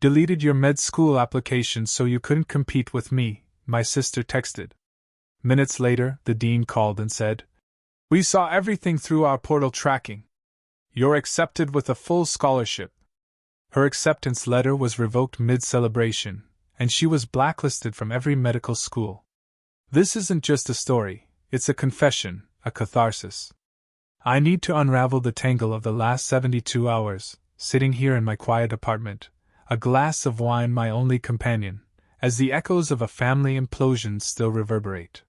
Deleted your med school application so you couldn't compete with me, my sister texted. Minutes later, the dean called and said, "We saw everything through our portal tracking. You're accepted with a full scholarship." Her acceptance letter was revoked mid-celebration, and she was blacklisted from every medical school. This isn't just a story, it's a confession, a catharsis. I need to unravel the tangle of the last 72 hours, sitting here in my quiet apartment, a glass of wine my only companion, as the echoes of a family implosion still reverberate.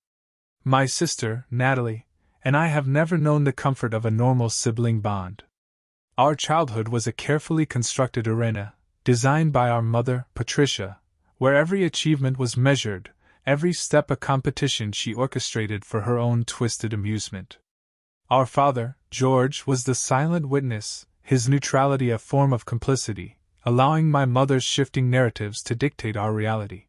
My sister, Natalie, and I have never known the comfort of a normal sibling bond. Our childhood was a carefully constructed arena, designed by our mother, Patricia, where every achievement was measured, every step a competition she orchestrated for her own twisted amusement. Our father, George, was the silent witness, his neutrality a form of complicity, allowing my mother's shifting narratives to dictate our reality.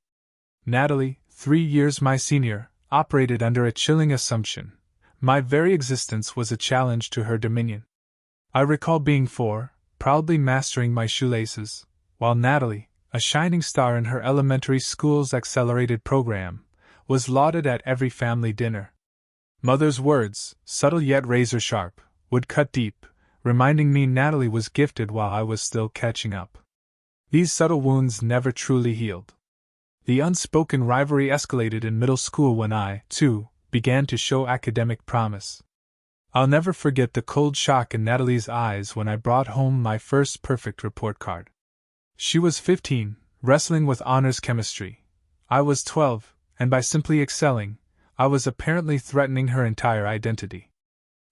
Natalie, 3 years my senior, operated under a chilling assumption. My very existence was a challenge to her dominion. I recall being 4, proudly mastering my shoelaces, while Natalie, a shining star in her elementary school's accelerated program, was lauded at every family dinner. Mother's words, subtle yet razor-sharp, would cut deep, reminding me Natalie was gifted while I was still catching up. These subtle wounds never truly healed. The unspoken rivalry escalated in middle school when I, too, began to show academic promise. I'll never forget the cold shock in Natalie's eyes when I brought home my first perfect report card. She was 15, wrestling with honors chemistry. I was 12, and by simply excelling, I was apparently threatening her entire identity.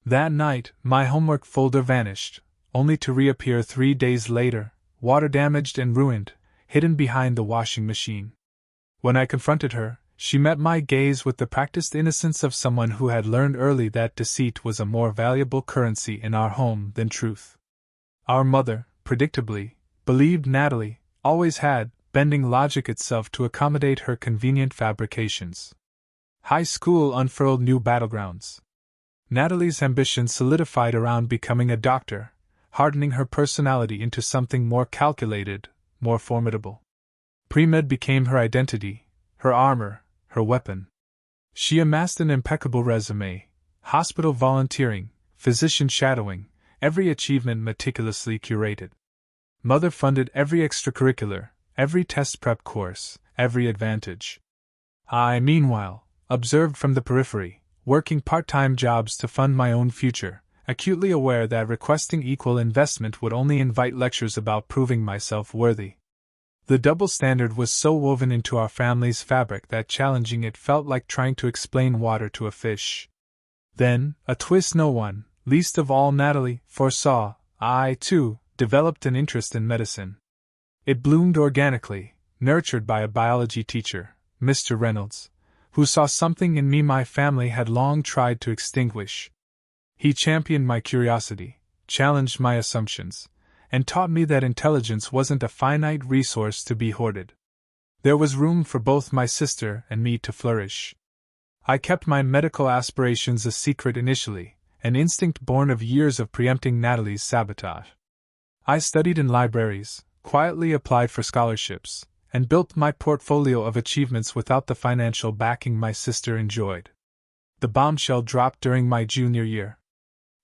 That night, my homework folder vanished, only to reappear 3 days later, water-damaged and ruined, hidden behind the washing machine. When I confronted her, she met my gaze with the practiced innocence of someone who had learned early that deceit was a more valuable currency in our home than truth. Our mother, predictably, believed Natalie, always had, bending logic itself to accommodate her convenient fabrications. High school unfurled new battlegrounds. Natalie's ambition solidified around becoming a doctor, hardening her personality into something more calculated, more formidable. Pre-med became her identity, her armor, her weapon. She amassed an impeccable resume, hospital volunteering, physician shadowing, every achievement meticulously curated. Mother funded every extracurricular, every test prep course, every advantage. I, meanwhile, observed from the periphery, working part-time jobs to fund my own future, acutely aware that requesting equal investment would only invite lectures about proving myself worthy. The double standard was so woven into our family's fabric that challenging it felt like trying to explain water to a fish. Then, a twist no one, least of all Natalie, foresaw. I, too, developed an interest in medicine. It bloomed organically, nurtured by a biology teacher, Mr. Reynolds, who saw something in me my family had long tried to extinguish. He championed my curiosity, challenged my assumptions, and taught me that intelligence wasn't a finite resource to be hoarded. There was room for both my sister and me to flourish. I kept my medical aspirations a secret initially, an instinct born of years of preempting Natalie's sabotage. I studied in libraries, quietly applied for scholarships, and built my portfolio of achievements without the financial backing my sister enjoyed. The bombshell dropped during my junior year.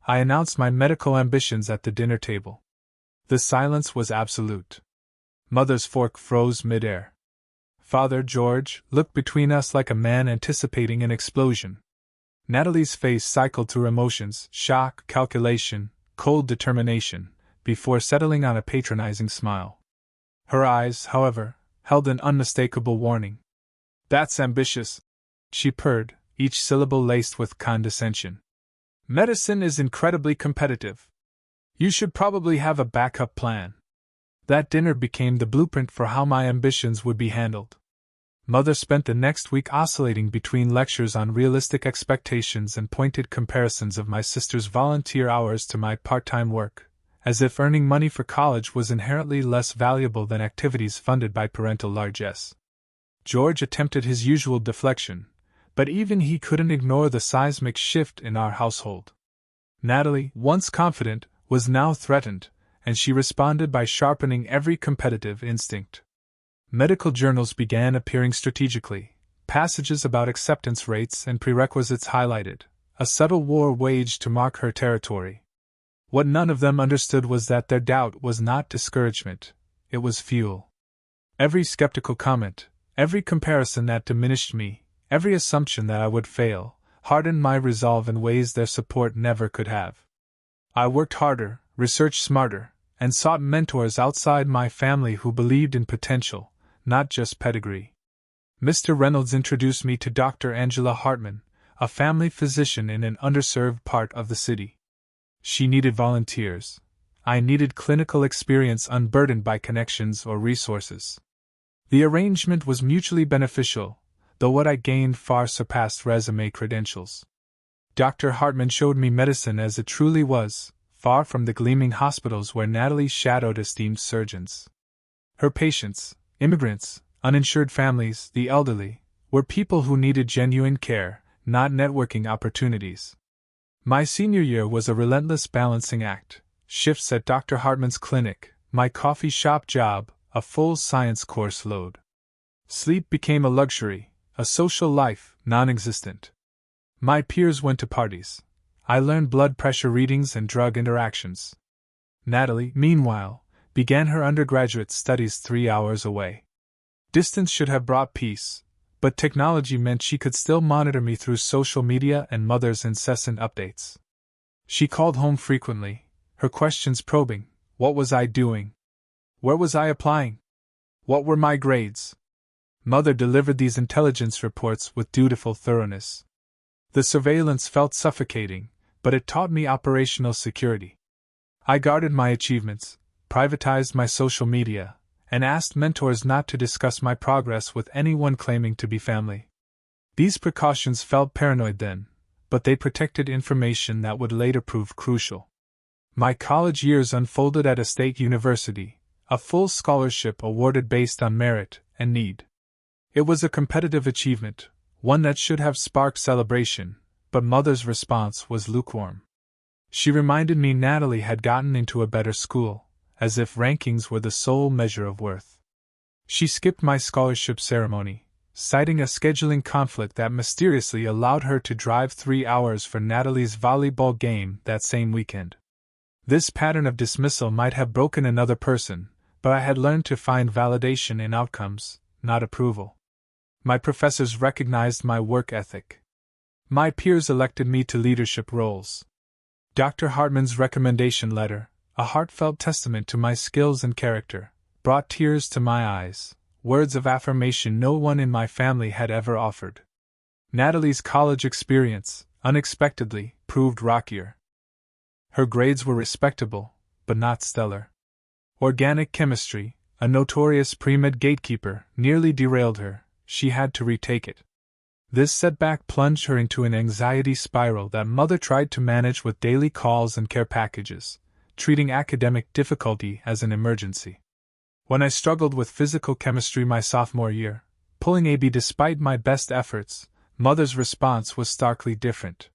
I announced my medical ambitions at the dinner table. The silence was absolute. Mother's fork froze mid-air. Father, George, looked between us like a man anticipating an explosion. Natalie's face cycled through emotions, shock, calculation, cold determination, before settling on a patronizing smile. Her eyes, however, held an unmistakable warning. "That's ambitious," she purred, each syllable laced with condescension. "Medicine is incredibly competitive. You should probably have a backup plan." That dinner became the blueprint for how my ambitions would be handled. Mother spent the next week oscillating between lectures on realistic expectations and pointed comparisons of my sister's volunteer hours to my part-time work, as if earning money for college was inherently less valuable than activities funded by parental largesse. George attempted his usual deflection, but even he couldn't ignore the seismic shift in our household. Natalie, once confident, was now threatened, and she responded by sharpening every competitive instinct. Medical journals began appearing strategically, passages about acceptance rates and prerequisites highlighted, a subtle war waged to mark her territory. What none of them understood was that their doubt was not discouragement, it was fuel. Every skeptical comment, every comparison that diminished me, every assumption that I would fail, hardened my resolve in ways their support never could have. I worked harder, researched smarter, and sought mentors outside my family who believed in potential, not just pedigree. Mr. Reynolds introduced me to Dr. Angela Hartman, a family physician in an underserved part of the city. She needed volunteers. I needed clinical experience unburdened by connections or resources. The arrangement was mutually beneficial, though what I gained far surpassed resume credentials. Dr. Hartman showed me medicine as it truly was, far from the gleaming hospitals where Natalie shadowed esteemed surgeons. Her patients, immigrants, uninsured families, the elderly, were people who needed genuine care, not networking opportunities. My senior year was a relentless balancing act. Shifts at Dr. Hartman's clinic, my coffee shop job, a full science course load. Sleep became a luxury, a social life non-existent. My peers went to parties. I learned blood pressure readings and drug interactions. Natalie, meanwhile, began her undergraduate studies 3 hours away. Distance should have brought peace, but technology meant she could still monitor me through social media and mother's incessant updates. She called home frequently, her questions probing: what was I doing? Where was I applying? What were my grades? Mother delivered these intelligence reports with dutiful thoroughness. The surveillance felt suffocating, but it taught me operational security. I guarded my achievements, privatized my social media, and asked mentors not to discuss my progress with anyone claiming to be family. These precautions felt paranoid then, but they protected information that would later prove crucial. My college years unfolded at a state university, a full scholarship awarded based on merit and need. It was a competitive achievement, one that should have sparked celebration, but Mother's response was lukewarm. She reminded me Natalie had gotten into a better school, as if rankings were the sole measure of worth. She skipped my scholarship ceremony, citing a scheduling conflict that mysteriously allowed her to drive 3 hours for Natalie's volleyball game that same weekend. This pattern of dismissal might have broken another person, but I had learned to find validation in outcomes, not approval. My professors recognized my work ethic. My peers elected me to leadership roles. Dr. Hartman's recommendation letter, a heartfelt testament to my skills and character, brought tears to my eyes, words of affirmation no one in my family had ever offered. Natalie's college experience, unexpectedly, proved rockier. Her grades were respectable, but not stellar. Organic chemistry, a notorious pre-med gatekeeper, nearly derailed her. She had to retake it. This setback plunged her into an anxiety spiral that Mother tried to manage with daily calls and care packages, treating academic difficulty as an emergency. When I struggled with physical chemistry my sophomore year, pulling AB despite my best efforts, Mother's response was starkly different.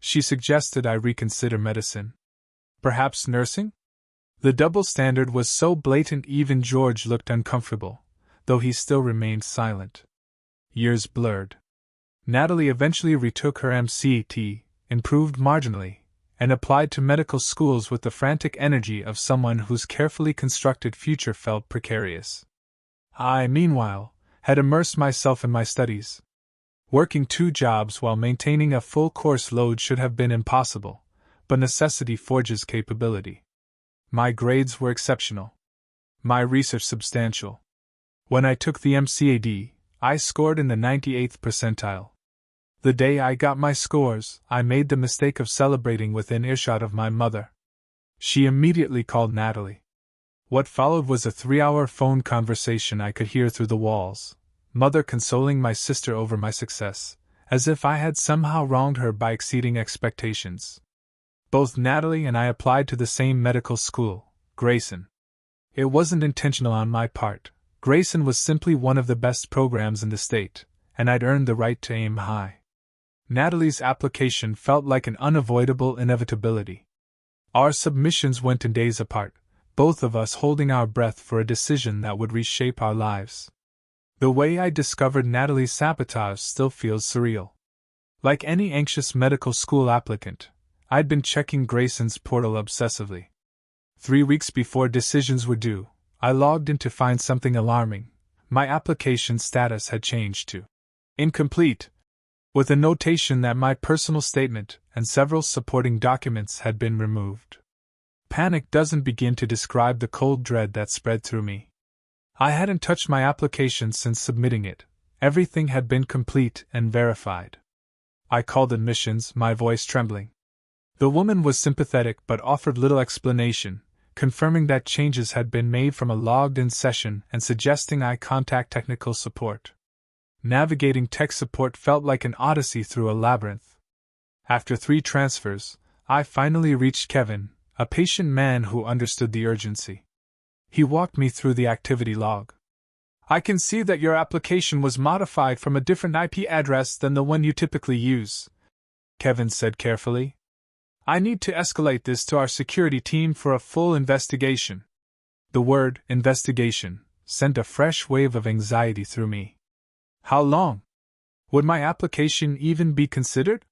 She suggested I reconsider medicine. Perhaps nursing? The double standard was so blatant even George looked uncomfortable, though he still remained silent. Years blurred. Natalie eventually retook her MCAT, improved marginally, and applied to medical schools with the frantic energy of someone whose carefully constructed future felt precarious. I, meanwhile, had immersed myself in my studies. Working 2 jobs while maintaining a full course load should have been impossible, but necessity forges capability. My grades were exceptional. My research substantial. When I took the MCAD, I scored in the 98th percentile. The day I got my scores, I made the mistake of celebrating within earshot of my mother. She immediately called Natalie. What followed was a 3-hour phone conversation I could hear through the walls, Mother consoling my sister over my success, as if I had somehow wronged her by exceeding expectations. Both Natalie and I applied to the same medical school, Grayson. It wasn't intentional on my part. Grayson was simply one of the best programs in the state, and I'd earned the right to aim high. Natalie's application felt like an unavoidable inevitability. Our submissions went in days apart, both of us holding our breath for a decision that would reshape our lives. The way I discovered Natalie's sabotage still feels surreal. Like any anxious medical school applicant, I'd been checking Grayson's portal obsessively. 3 weeks before decisions were due, I logged in to find something alarming. My application status had changed to incomplete, with a notation that my personal statement and several supporting documents had been removed. Panic doesn't begin to describe the cold dread that spread through me. I hadn't touched my application since submitting it. Everything had been complete and verified. I called admissions, my voice trembling. The woman was sympathetic but offered little explanation, confirming that changes had been made from a logged-in session and suggesting I contact technical support. Navigating tech support felt like an odyssey through a labyrinth. After 3 transfers, I finally reached Kevin, a patient man who understood the urgency. He walked me through the activity log. I can see that your application was modified from a different IP address than the one you typically use, Kevin said carefully. I need to escalate this to our security team for a full investigation. The word investigation sent a fresh wave of anxiety through me. How long? Would my application even be considered?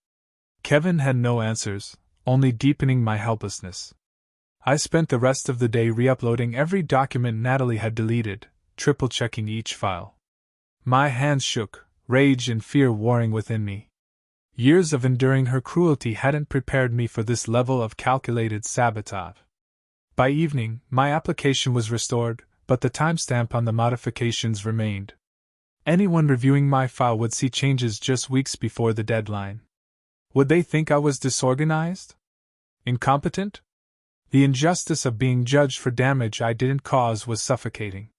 Kevin had no answers, only deepening my helplessness. I spent the rest of the day re-uploading every document Natalie had deleted, triple-checking each file. My hands shook, rage and fear warring within me. Years of enduring her cruelty hadn't prepared me for this level of calculated sabotage. By evening, my application was restored, but the timestamp on the modifications remained. Anyone reviewing my file would see changes just weeks before the deadline. Would they think I was disorganized? Incompetent? The injustice of being judged for damage I didn't cause was suffocating.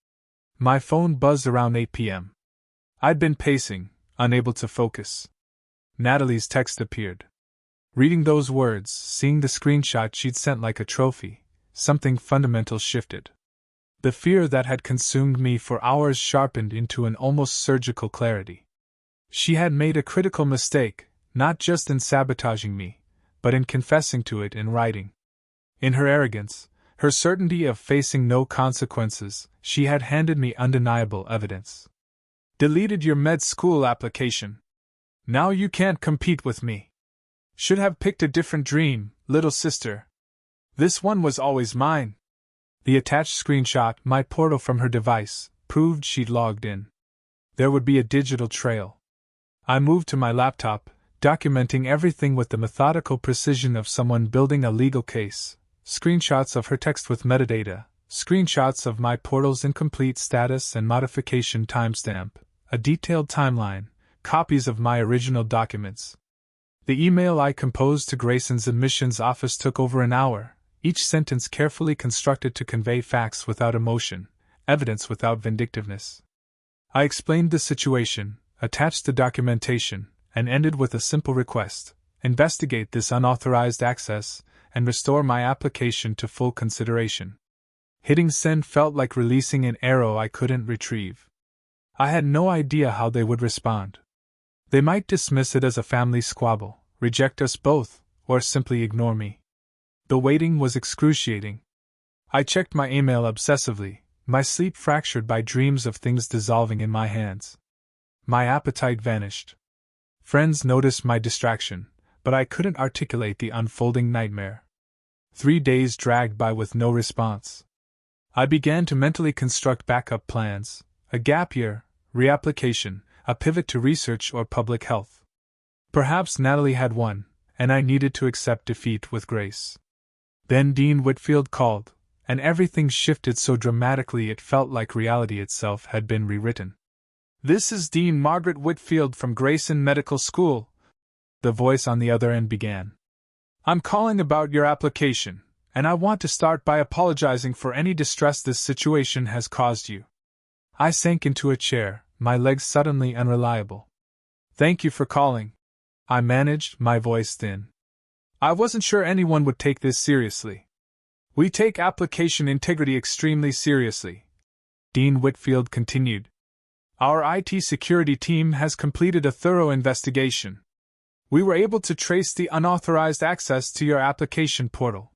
My phone buzzed around 8 p.m. I'd been pacing, unable to focus. Natalie's text appeared. Reading those words, seeing the screenshot she'd sent like a trophy, something fundamental shifted. The fear that had consumed me for hours sharpened into an almost surgical clarity. She had made a critical mistake, not just in sabotaging me, but in confessing to it in writing. In her arrogance, her certainty of facing no consequences, she had handed me undeniable evidence. Deleted your med school application. Now you can't compete with me. Should have picked a different dream, little sister. This one was always mine. The attached screenshot, my portal from her device, proved she'd logged in. There would be a digital trail. I moved to my laptop, documenting everything with the methodical precision of someone building a legal case. Screenshots of her text with metadata, screenshots of my portal's incomplete status and modification timestamp, a detailed timeline, copies of my original documents. The email I composed to Grayson's admissions office took over an hour, each sentence carefully constructed to convey facts without emotion, evidence without vindictiveness. I explained the situation, attached the documentation, and ended with a simple request: investigate this unauthorized access and restore my application to full consideration. Hitting send felt like releasing an arrow I couldn't retrieve. I had no idea how they would respond. They might dismiss it as a family squabble, reject us both, or simply ignore me. The waiting was excruciating. I checked my email obsessively, my sleep fractured by dreams of things dissolving in my hands. My appetite vanished. Friends noticed my distraction, but I couldn't articulate the unfolding nightmare. 3 days dragged by with no response. I began to mentally construct backup plans: a gap year, reapplication, a pivot to research or public health. Perhaps Natalie had won, and I needed to accept defeat with grace. Then Dean Whitfield called, and everything shifted so dramatically it felt like reality itself had been rewritten. "This is Dean Margaret Whitfield from Grayson Medical School," the voice on the other end began. "I'm calling about your application, and I want to start by apologizing for any distress this situation has caused you." I sank into a chair, my legs suddenly unreliable. "Thank you for calling," I managed, my voice thin. "I wasn't sure anyone would take this seriously." "We take application integrity extremely seriously," Dean Whitfield continued. "Our IT security team has completed a thorough investigation. We were able to trace the unauthorized access to your application portal.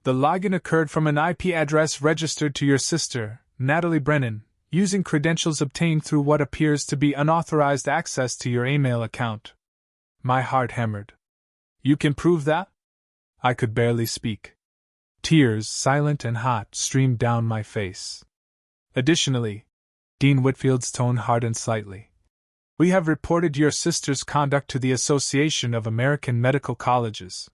The login occurred from an IP address registered to your sister, Natalie Brennan, using credentials obtained through what appears to be unauthorized access to your email account. My heart hammered. You can prove that? I could barely speak. Tears, silent and hot, streamed down my face. Additionally, Dean Whitfield's tone hardened slightly. We have reported your sister's conduct to the Association of American Medical Colleges.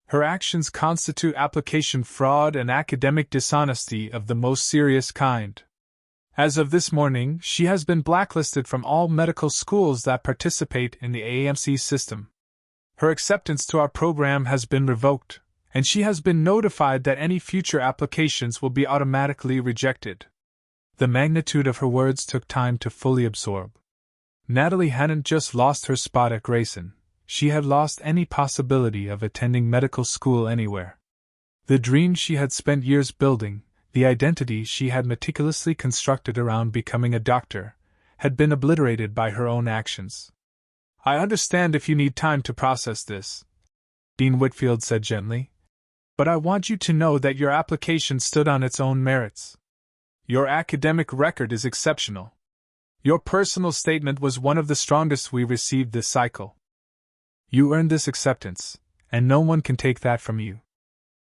Her actions constitute application fraud and academic dishonesty of the most serious kind. As of this morning, she has been blacklisted from all medical schools that participate in the AMC system. Her acceptance to our program has been revoked, and she has been notified that any future applications will be automatically rejected. The magnitude of her words took time to fully absorb. Natalie hadn't just lost her spot at Grayson, she had lost any possibility of attending medical school anywhere. The dream she had spent years building, the identity she had meticulously constructed around becoming a doctor, had been obliterated by her own actions. I understand if you need time to process this, Dean Whitfield said gently, but I want you to know that your application stood on its own merits. Your academic record is exceptional. Your personal statement was one of the strongest we received this cycle. You earned this acceptance, and no one can take that from you.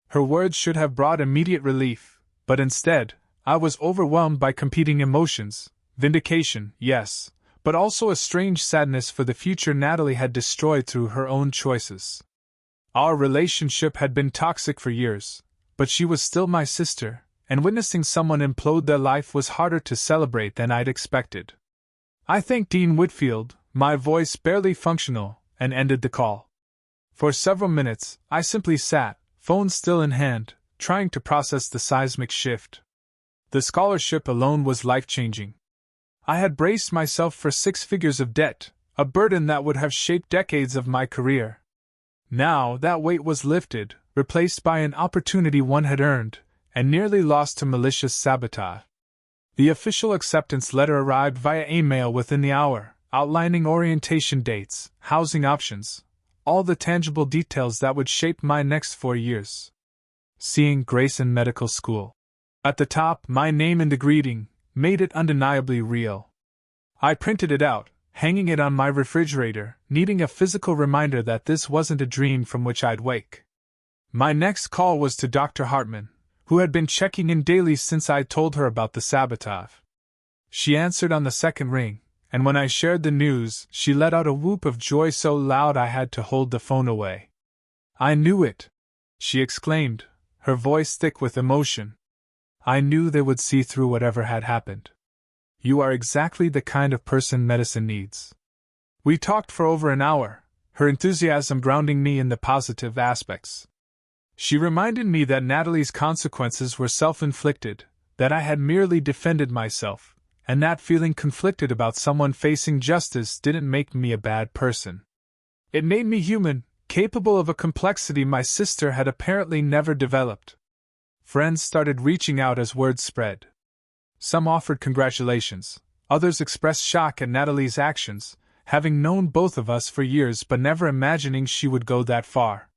Her words should have brought immediate relief, but instead, I was overwhelmed by competing emotions, vindication, yes, but also a strange sadness for the future Natalie had destroyed through her own choices. Our relationship had been toxic for years, but she was still my sister, and witnessing someone implode their life was harder to celebrate than I'd expected. I thanked Dean Whitfield, my voice barely functional, and ended the call. For several minutes, I simply sat, phone still in hand, trying to process the seismic shift. The scholarship alone was life-changing. I had braced myself for 6 figures of debt, a burden that would have shaped decades of my career. Now that weight was lifted, replaced by an opportunity one had earned, and nearly lost to malicious sabotage. The official acceptance letter arrived via email within the hour, outlining orientation dates, housing options, all the tangible details that would shape my next 4 years. Seeing Grayson Medical School at the top, my name in the greeting, made it undeniably real. I printed it out, hanging it on my refrigerator, needing a physical reminder that this wasn't a dream from which I'd wake. My next call was to Dr. Hartman, who had been checking in daily since I'd told her about the sabotage. She answered on the second ring, and when I shared the news, she let out a whoop of joy so loud I had to hold the phone away. I knew it, she exclaimed, her voice thick with emotion. I knew they would see through whatever had happened. You are exactly the kind of person medicine needs. We talked for over an hour, her enthusiasm grounding me in the positive aspects. She reminded me that Natalie's consequences were self-inflicted, that I had merely defended myself, and that feeling conflicted about someone facing justice didn't make me a bad person. It made me human, capable of a complexity my sister had apparently never developed. Friends started reaching out as word spread. Some offered congratulations, others expressed shock at Natalie's actions, having known both of us for years but never imagining she would go that far.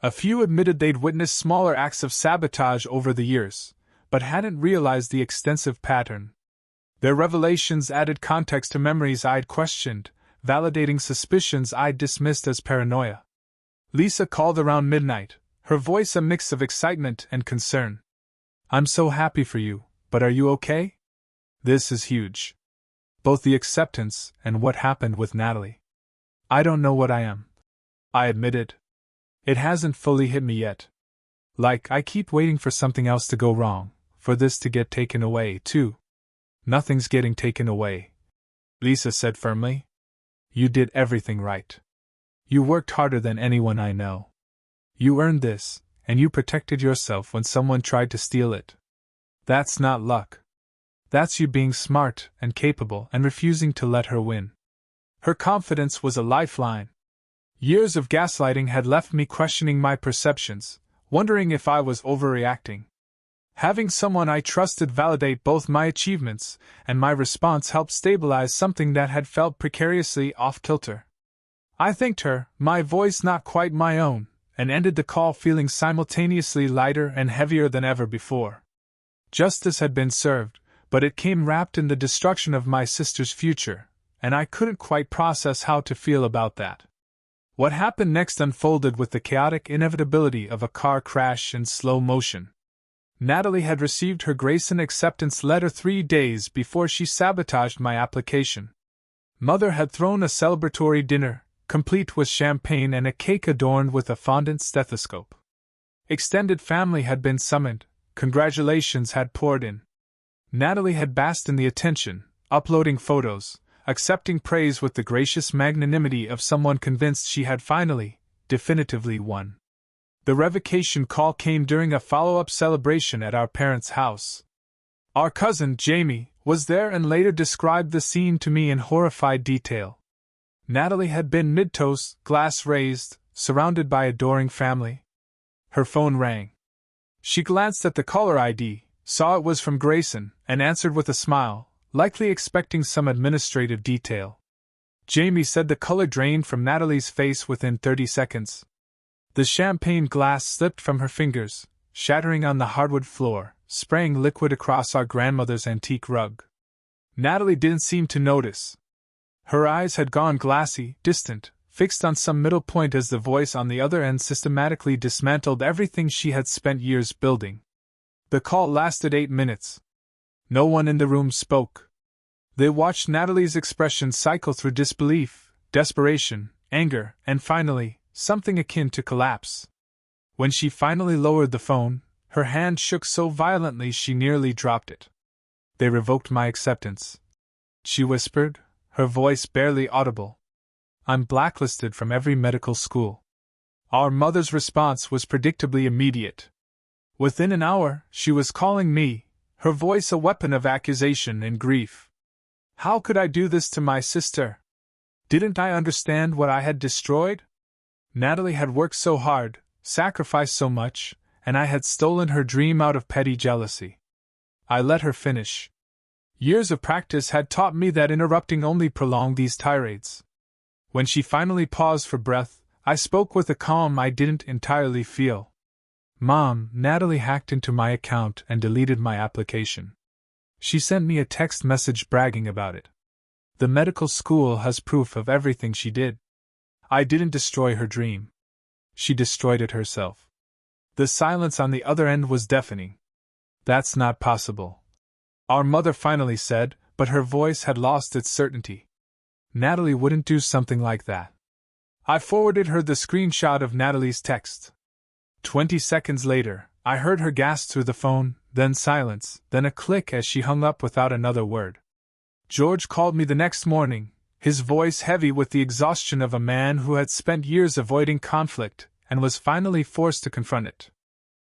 A few admitted they'd witnessed smaller acts of sabotage over the years, but hadn't realized the extensive pattern. Their revelations added context to memories I'd questioned, validating suspicions I'd dismissed as paranoia. Lisa called around midnight, her voice a mix of excitement and concern. I'm so happy for you, but are you okay? This is huge. Both the acceptance and what happened with Natalie. I don't know what I am, I admitted. It hasn't fully hit me yet. I keep waiting for something else to go wrong, for this to get taken away, too. Nothing's getting taken away, Lisa said firmly. You did everything right. You worked harder than anyone I know. You earned this, and you protected yourself when someone tried to steal it. That's not luck. That's you being smart and capable and refusing to let her win. Her confidence was a lifeline. Years of gaslighting had left me questioning my perceptions, wondering if I was overreacting. Having someone I trusted validate both my achievements and my response helped stabilize something that had felt precariously off-kilter. I thanked her, my voice not quite my own, and ended the call feeling simultaneously lighter and heavier than ever before. Justice had been served, but it came wrapped in the destruction of my sister's future, and I couldn't quite process how to feel about that. What happened next unfolded with the chaotic inevitability of a car crash in slow motion. Natalie had received her grace and acceptance letter 3 days before she sabotaged my application. Mother had thrown a celebratory dinner, complete with champagne and a cake adorned with a fondant stethoscope. Extended family had been summoned, congratulations had poured in. Natalie had basked in the attention, uploading photos, accepting praise with the gracious magnanimity of someone convinced she had finally, definitively won. The revocation call came during a follow-up celebration at our parents' house. Our cousin, Jamie, was there and later described the scene to me in horrified detail. Natalie had been mid-toast, glass raised, surrounded by adoring family. Her phone rang. She glanced at the caller ID, saw it was from Grayson, and answered with a smile, likely expecting some administrative detail. Jamie said the color drained from Natalie's face within 30 seconds. The champagne glass slipped from her fingers, shattering on the hardwood floor, spraying liquid across our grandmother's antique rug. Natalie didn't seem to notice. Her eyes had gone glassy, distant, fixed on some middle point as the voice on the other end systematically dismantled everything she had spent years building. The call lasted 8 minutes. No one in the room spoke. They watched Natalie's expression cycle through disbelief, desperation, anger, and finally, something akin to collapse. When she finally lowered the phone, her hand shook so violently she nearly dropped it. "They revoked my acceptance," she whispered, her voice barely audible. "I'm blacklisted from every medical school." Our mother's response was predictably immediate. Within an hour, she was calling me, her voice a weapon of accusation and grief. How could I do this to my sister? Didn't I understand what I had destroyed? Natalie had worked so hard, sacrificed so much, and I had stolen her dream out of petty jealousy. I let her finish. Years of practice had taught me that interrupting only prolonged these tirades. When she finally paused for breath, I spoke with a calm I didn't entirely feel. "Mom, Natalie hacked into my account and deleted my application. She sent me a text message bragging about it. The medical school has proof of everything she did. I didn't destroy her dream. She destroyed it herself." The silence on the other end was deafening. "That's not possible," our mother finally said, but her voice had lost its certainty. "Natalie wouldn't do something like that." I forwarded her the screenshot of Natalie's text. 20 seconds later, I heard her gasp through the phone, then silence, then a click as she hung up without another word. George called me the next morning, his voice heavy with the exhaustion of a man who had spent years avoiding conflict and was finally forced to confront it.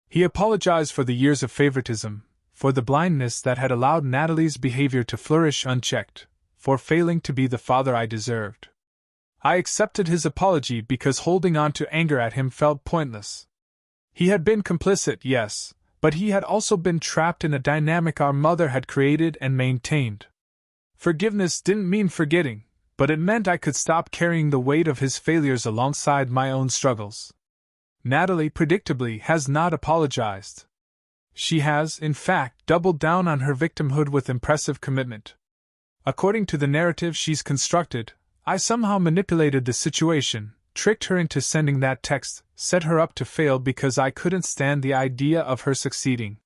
He apologized for the years of favoritism, for the blindness that had allowed Natalie's behavior to flourish unchecked, for failing to be the father I deserved. I accepted his apology because holding on to anger at him felt pointless. He had been complicit, yes, but he had also been trapped in a dynamic our mother had created and maintained. Forgiveness didn't mean forgetting, but it meant I could stop carrying the weight of his failures alongside my own struggles. Natalie, predictably, has not apologized. She has, in fact, doubled down on her victimhood with impressive commitment. According to the narrative she's constructed, I somehow manipulated the situation, tricked her into sending that text, set her up to fail because I couldn't stand the idea of her succeeding.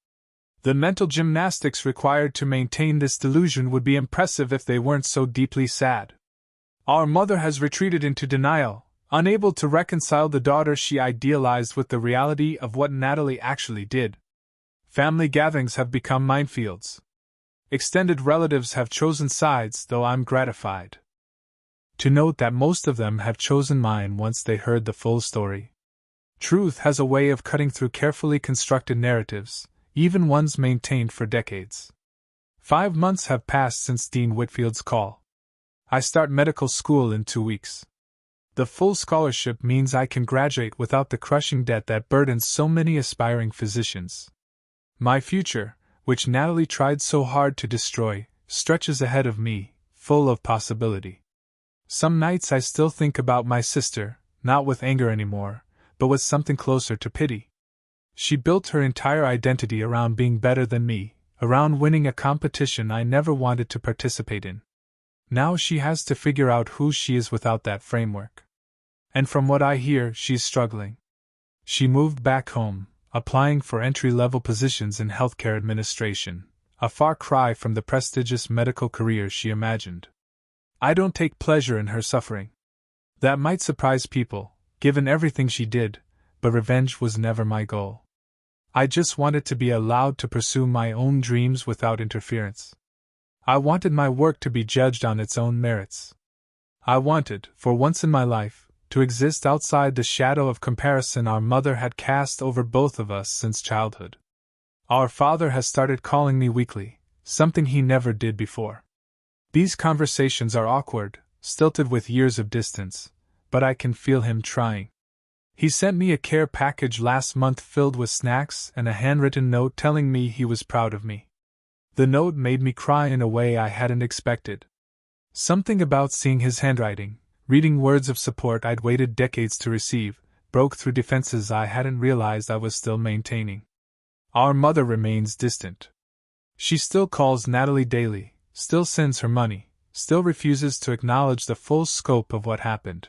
The mental gymnastics required to maintain this delusion would be impressive if they weren't so deeply sad. Our mother has retreated into denial, unable to reconcile the daughter she idealized with the reality of what Natalie actually did. Family gatherings have become minefields. Extended relatives have chosen sides, though I'm gratified to note that most of them have chosen mine once they heard the full story. Truth has a way of cutting through carefully constructed narratives, even ones maintained for decades. 5 months have passed since Dean Whitfield's call. I start medical school in 2 weeks. The full scholarship means I can graduate without the crushing debt that burdens so many aspiring physicians. My future, which Natalie tried so hard to destroy, stretches ahead of me, full of possibility. Some nights I still think about my sister, not with anger anymore, but was something closer to pity. She built her entire identity around being better than me, around winning a competition I never wanted to participate in. Now she has to figure out who she is without that framework. And from what I hear, she's struggling. She moved back home, applying for entry-level positions in healthcare administration, a far cry from the prestigious medical career she imagined. I don't take pleasure in her suffering. That might surprise people, given everything she did, but revenge was never my goal. I just wanted to be allowed to pursue my own dreams without interference. I wanted my work to be judged on its own merits. I wanted, for once in my life, to exist outside the shadow of comparison our mother had cast over both of us since childhood. Our father has started calling me weekly, something he never did before. These conversations are awkward, stilted with years of distance, but I can feel him trying. He sent me a care package last month filled with snacks and a handwritten note telling me he was proud of me. The note made me cry in a way I hadn't expected. Something about seeing his handwriting, reading words of support I'd waited decades to receive, broke through defenses I hadn't realized I was still maintaining. Our mother remains distant. She still calls Natalie daily, still sends her money, still refuses to acknowledge the full scope of what happened.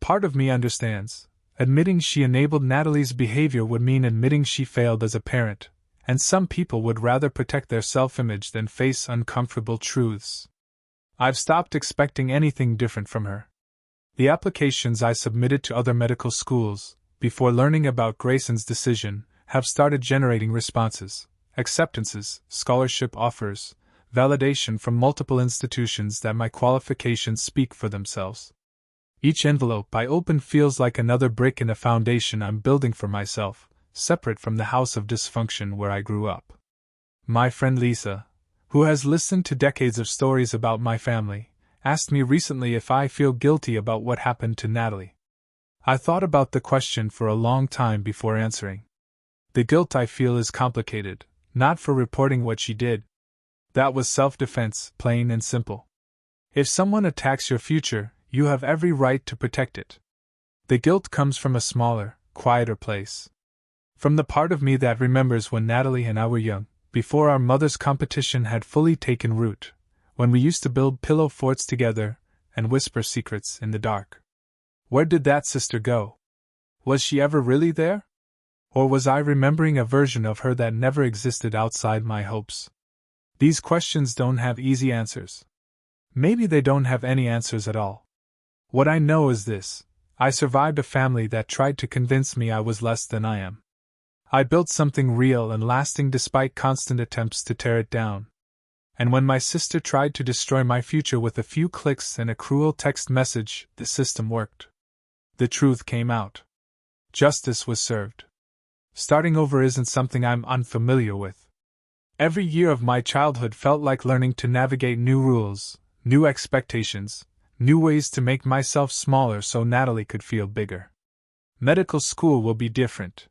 Part of me understands. Admitting she enabled Natalie's behavior would mean admitting she failed as a parent, and some people would rather protect their self-image than face uncomfortable truths. I've stopped expecting anything different from her. The applications I submitted to other medical schools, before learning about Grayson's decision, have started generating responses, acceptances, scholarship offers, validation from multiple institutions that my qualifications speak for themselves. Each envelope I open feels like another brick in a foundation I'm building for myself, separate from the house of dysfunction where I grew up. My friend Lisa, who has listened to decades of stories about my family, asked me recently if I feel guilty about what happened to Natalie. I thought about the question for a long time before answering. The guilt I feel is complicated, not for reporting what she did. That was self-defense, plain and simple. If someone attacks your future, you have every right to protect it. The guilt comes from a smaller, quieter place. From the part of me that remembers when Natalie and I were young, before our mother's competition had fully taken root, when we used to build pillow forts together and whisper secrets in the dark. Where did that sister go? Was she ever really there? Or was I remembering a version of her that never existed outside my hopes? These questions don't have easy answers. Maybe they don't have any answers at all. What I know is this: I survived a family that tried to convince me I was less than I am. I built something real and lasting despite constant attempts to tear it down. And when my sister tried to destroy my future with a few clicks and a cruel text message, the system worked. The truth came out. Justice was served. Starting over isn't something I'm unfamiliar with. Every year of my childhood felt like learning to navigate new rules, new expectations, new ways to make myself smaller so Natalie could feel bigger. Medical school will be different.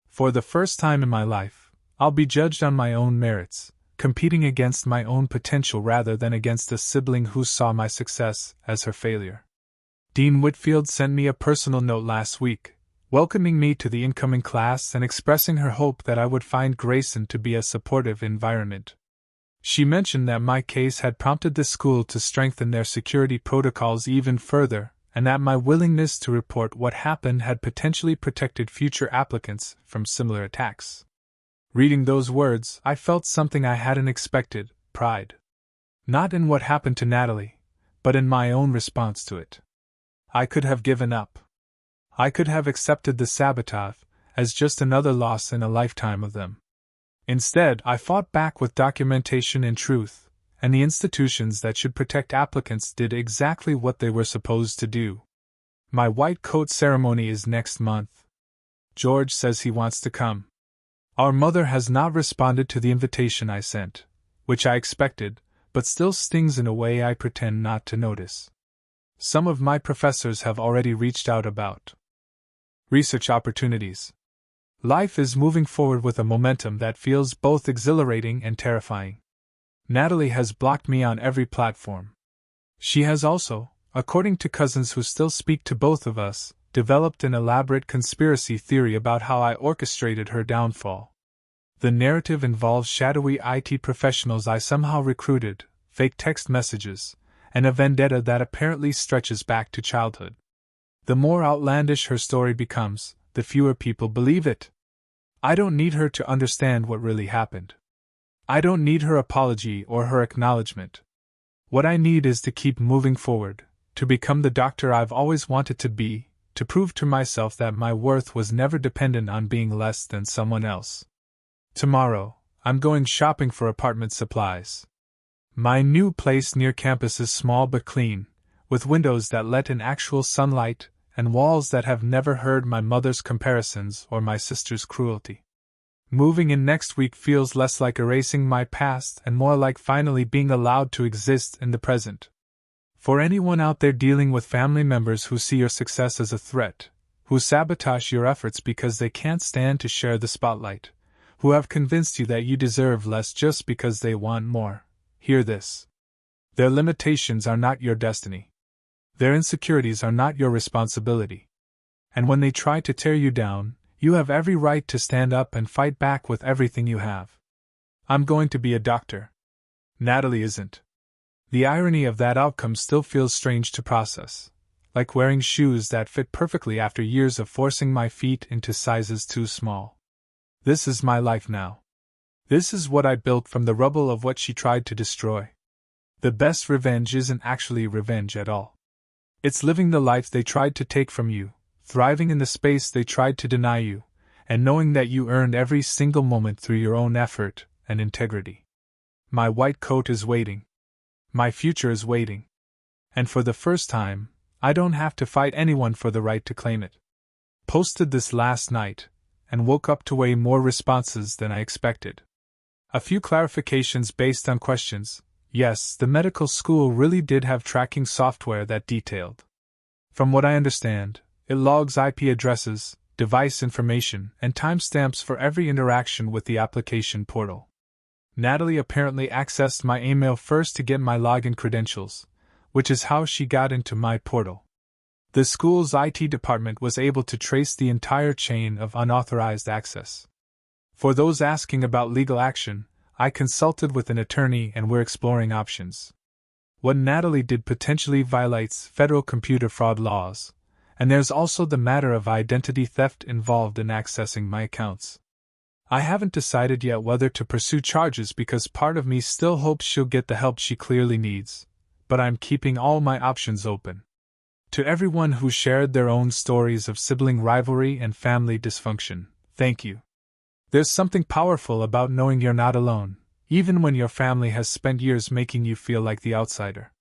For the first time in my life, I'll be judged on my own merits, competing against my own potential rather than against a sibling who saw my success as her failure. Dean Whitfield sent me a personal note last week, welcoming me to the incoming class and expressing her hope that I would find Grayson to be a supportive environment. She mentioned that my case had prompted the school to strengthen their security protocols even further, and that my willingness to report what happened had potentially protected future applicants from similar attacks. Reading those words, I felt something I hadn't expected: pride. Not in what happened to Natalie, but in my own response to it. I could have given up. I could have accepted the sabotage as just another loss in a lifetime of them. Instead, I fought back with documentation and truth, and the institutions that should protect applicants did exactly what they were supposed to do. My white coat ceremony is next month. George says he wants to come. Our mother has not responded to the invitation I sent, which I expected, but still stings in a way I pretend not to notice. Some of my professors have already reached out about research opportunities. Life is moving forward with a momentum that feels both exhilarating and terrifying. Natalie has blocked me on every platform. She has also, according to cousins who still speak to both of us, developed an elaborate conspiracy theory about how I orchestrated her downfall. The narrative involves shadowy IT professionals I somehow recruited, fake text messages, and a vendetta that apparently stretches back to childhood. The more outlandish her story becomes, the fewer people believe it. I don't need her to understand what really happened. I don't need her apology or her acknowledgement. What I need is to keep moving forward, to become the doctor I've always wanted to be, to prove to myself that my worth was never dependent on being less than someone else. Tomorrow, I'm going shopping for apartment supplies. My new place near campus is small but clean, with windows that let in actual sunlight and walls that have never heard my mother's comparisons or my sister's cruelty. Moving in next week feels less like erasing my past and more like finally being allowed to exist in the present. For anyone out there dealing with family members who see your success as a threat, who sabotage your efforts because they can't stand to share the spotlight, who have convinced you that you deserve less just because they want more, hear this. Their limitations are not your destiny. Their insecurities are not your responsibility. And when they try to tear you down, you have every right to stand up and fight back with everything you have. I'm going to be a doctor. Natalie isn't. The irony of that outcome still feels strange to process, like wearing shoes that fit perfectly after years of forcing my feet into sizes too small. This is my life now. This is what I built from the rubble of what she tried to destroy. The best revenge isn't actually revenge at all. It's living the life they tried to take from you, thriving in the space they tried to deny you, and knowing that you earned every single moment through your own effort and integrity. My white coat is waiting. My future is waiting. And for the first time, I don't have to fight anyone for the right to claim it. Posted this last night, and woke up to way more responses than I expected. A few clarifications based on questions. Yes, the medical school really did have tracking software that detailed. From what I understand, it logs IP addresses, device information, and timestamps for every interaction with the application portal. Natalie apparently accessed my email first to get my login credentials, which is how she got into my portal. The school's IT department was able to trace the entire chain of unauthorized access. For those asking about legal action, I consulted with an attorney and we're exploring options. What Natalie did potentially violates federal computer fraud laws, and there's also the matter of identity theft involved in accessing my accounts. I haven't decided yet whether to pursue charges because part of me still hopes she'll get the help she clearly needs, but I'm keeping all my options open. To everyone who shared their own stories of sibling rivalry and family dysfunction, thank you. There's something powerful about knowing you're not alone, even when your family has spent years making you feel like the outsider.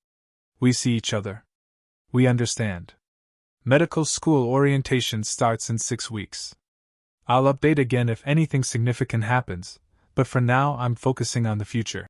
We see each other. We understand. Medical school orientation starts in 6 weeks. I'll update again if anything significant happens, but for now I'm focusing on the future.